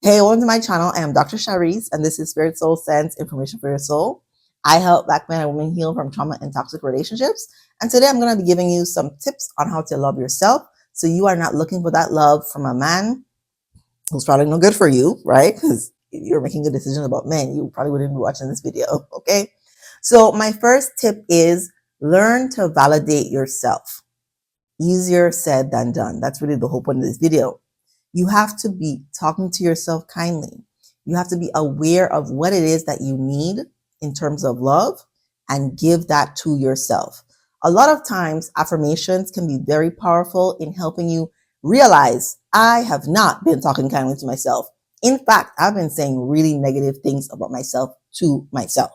Hey, welcome to my channel. I am Dr. Sharice, and this is Spirit Soul Sense Information for Your Soul. I help Black men and women heal from trauma and toxic relationships. And today I'm going to be giving you some tips on how to love yourself so you are not looking for that love from a man who's probably no good for you, right? Because if you're making a decision about men, you probably wouldn't be watching this video, okay? So my first tip is learn to validate yourself. Easier said than done. That's really the whole point of this video. You have to be talking to yourself kindly. You have to be aware of what it is that you need in terms of love and give that to yourself. A lot of times, affirmations can be very powerful in helping you realize I have not been talking kindly to myself. In fact, I've been saying really negative things about myself to myself.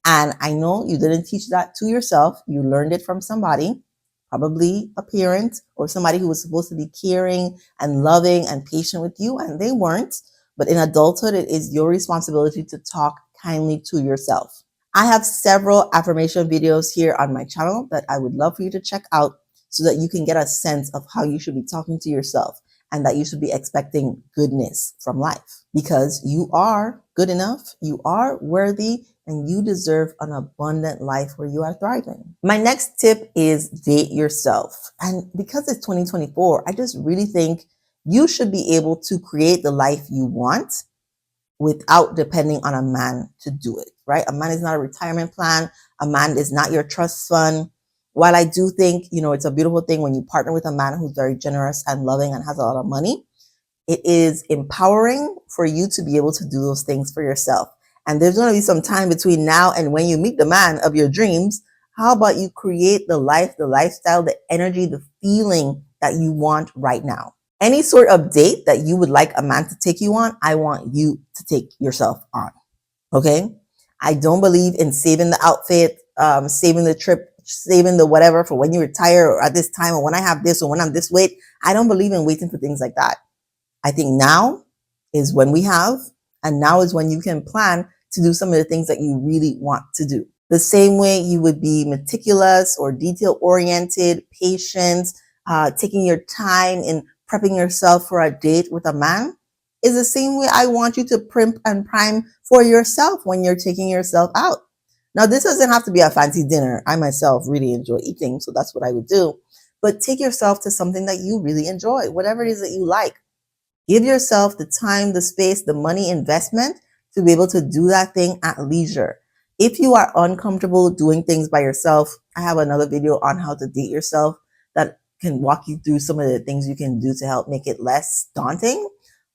And I know you didn't teach that to yourself. You learned it from somebody, probably a parent or somebody who was supposed to be caring and loving and patient with you, and they weren't. But in adulthood, it is your responsibility to talk kindly to yourself. I have several affirmation videos here on my channel that I would love for you to check out so that you can get a sense of how you should be talking to yourself and that you should be expecting goodness from life, because you are good enough, you are worthy, and you deserve an abundant life where you are thriving. My next tip is date yourself. And because it's 2024, I just really think you should be able to create the life you want without depending on a man to do it, right? A man is not a retirement plan. A man is not your trust fund. While I do think, it's a beautiful thing when you partner with a man who's very generous and loving and has a lot of money, it is empowering for you to be able to do those things for yourself. And there's going to be some time between now and when you meet the man of your dreams. How about you create the life, the lifestyle, the energy, the feeling that you want right now? Any sort of date that you would like a man to take you on, I want you to take yourself on. Okay? I don't believe in saving the outfit, saving the trip, saving the whatever for when you retire or at this time or when I have this or when I'm this weight. I don't believe in waiting for things like that. I think now is when we have, and now is when you can plan to do some of the things that you really want to do. The same way you would be meticulous or detail oriented, patient, taking your time in prepping yourself for a date with a man is the same way I want you to primp and prime for yourself when you're taking yourself out. Now, this doesn't have to be a fancy dinner. I myself really enjoy eating, so that's what I would do. But take yourself to something that you really enjoy, whatever it is that you like. Give yourself the time, the space, the money investment to be able to do that thing at leisure. If you are uncomfortable doing things by yourself, I have another video on how to date yourself that can walk you through some of the things you can do to help make it less daunting.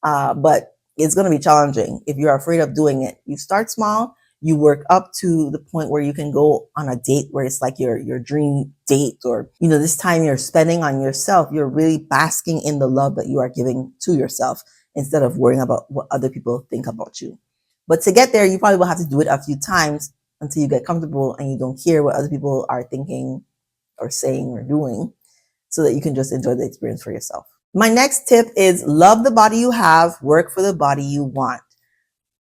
But it's going to be challenging if you're afraid of doing it. You start small. You work up to the point where you can go on a date where it's like your dream date, or, this time you're spending on yourself. You're really basking in the love that you are giving to yourself instead of worrying about what other people think about you. But to get there, you probably will have to do it a few times until you get comfortable and you don't care what other people are thinking or saying or doing, so that you can just enjoy the experience for yourself. My next tip is love the body you have, work for the body you want.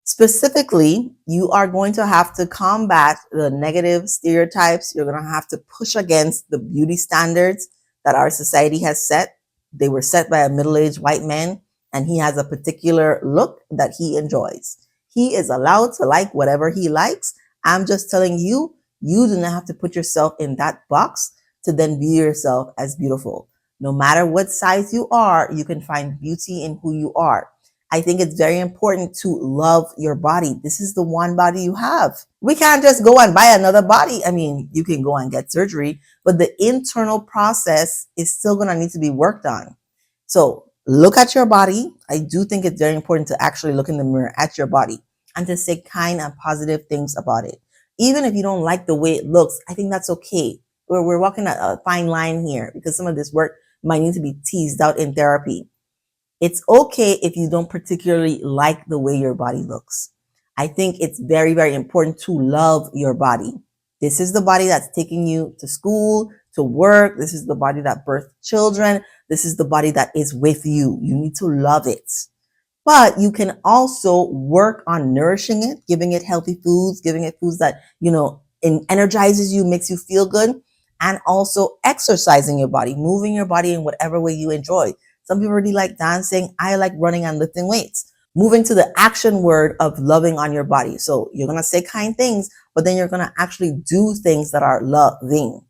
Specifically, you are going to have to combat the negative stereotypes. You're going to have to push against the beauty standards that our society has set. They were set by a middle-aged white man, and he has a particular look that he enjoys. He is allowed to like whatever he likes. I'm just telling you, you do not have to put yourself in that box to then view yourself as beautiful. No matter what size you are, you can find beauty in who you are. I think it's very important to love your body. This is the one body you have. We can't just go and buy another body. I mean, you can go and get surgery, but the internal process is still going to need to be worked on. So look at your body. I do think it's very important to actually look in the mirror at your body and to say kind and positive things about it. Even if you don't like the way it looks, I think that's okay. We're walking a fine line here because some of this work might need to be teased out in therapy. It's okay if you don't particularly like the way your body looks. I think it's very, very important to love your body. This is the body that's taking you to school, to work. This is the body that birthed children. This is the body that is with you. You need to love it. But you can also work on nourishing it, giving it healthy foods, giving it foods that, energizes you, makes you feel good, and also exercising your body, moving your body in whatever way you enjoy. Some people really like dancing. I like running and lifting weights. moving to the action word of loving on your body. So you're going to say kind things, but then you're going to actually do things that are loving.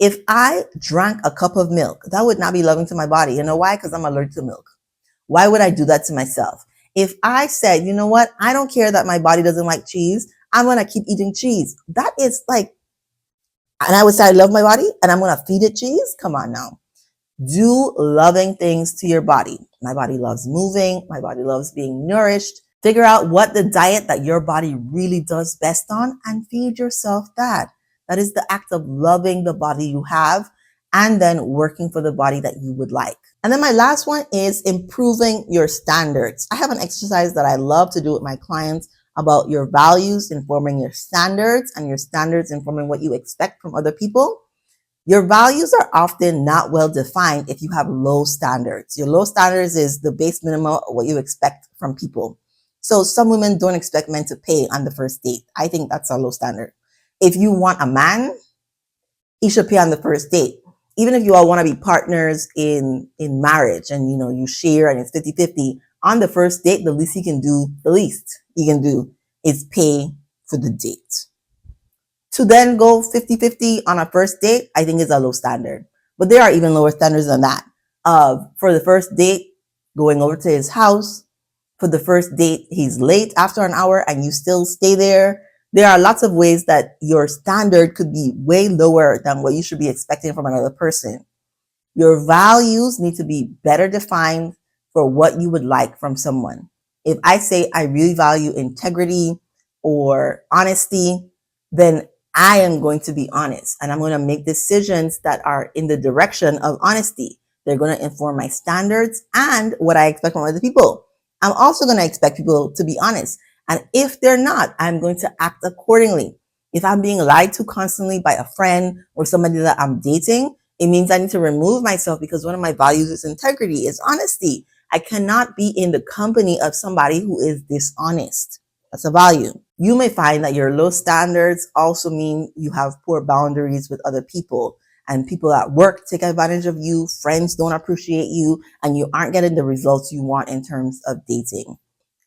If I drank a cup of milk, that would not be loving to my body. You know why? Because I'm allergic to milk. Why would I do that to myself? If I said, you know what, I don't care that my body doesn't like cheese, I'm going to keep eating cheese. That is like, and I would say I love my body and I'm going to feed it cheese. Come on now. Do loving things to your body. My body loves moving. My body loves being nourished. Figure out what the diet that your body really does best on and feed yourself that. That is the act of loving the body you have and then working for the body that you would like. And then my last one is improving your standards. I have an exercise that I love to do with my clients about your values informing your standards and your standards informing what you expect from other people. Your values are often not well defined if you have low standards. Your low standards is the base minimum of what you expect from people. So some women don't expect men to pay on the first date. I think that's a low standard. If you want a man, he should pay on the first date. Even if you all want to be partners in marriage and you share and it's 50-50, on the first date, the least he can do is pay for the date. To then go 50-50 on a first date, I think is a low standard. But there are even lower standards than that. For the first date, going over to his house. For the first date, he's late after an hour and you still stay there. There are lots of ways that your standard could be way lower than what you should be expecting from another person. Your values need to be better defined for what you would like from someone. If I say I really value integrity or honesty, then I am going to be honest and I'm going to make decisions that are in the direction of honesty. They're going to inform my standards and what I expect from other people. I'm also going to expect people to be honest. And if they're not, I'm going to act accordingly. If I'm being lied to constantly by a friend or somebody that I'm dating, it means I need to remove myself because one of my values is integrity, is honesty. I cannot be in the company of somebody who is dishonest. That's a value. You may find that your low standards also mean you have poor boundaries with other people, and people at work take advantage of you, friends don't appreciate you, and you aren't getting the results you want in terms of dating.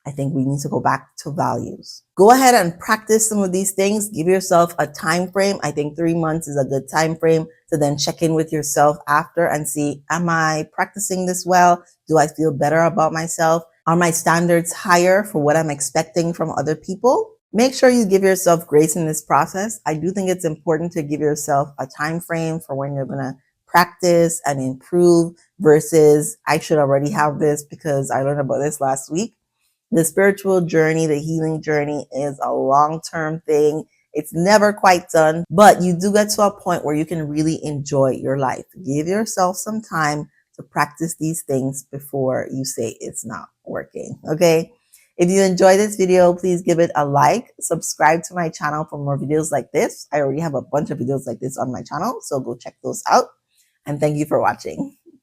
I think we need to go back to values. Go ahead and practice some of these things. Give yourself a time frame. I think 3 months is a good time frame to then check in with yourself after and see, am I practicing this well? Do I feel better about myself? Are my standards higher for what I'm expecting from other people? Make sure you give yourself grace in this process. I do think it's important to give yourself a time frame for when you're going to practice and improve versus I should already have this because I learned about this last week. The spiritual journey, the healing journey is a long-term thing. It's never quite done, but you do get to a point where you can really enjoy your life. Give yourself some time to practice these things before you say it's not working, okay? If you enjoyed this video, please give it a like, subscribe to my channel for more videos like this. I already have a bunch of videos like this on my channel, so go check those out. And thank you for watching.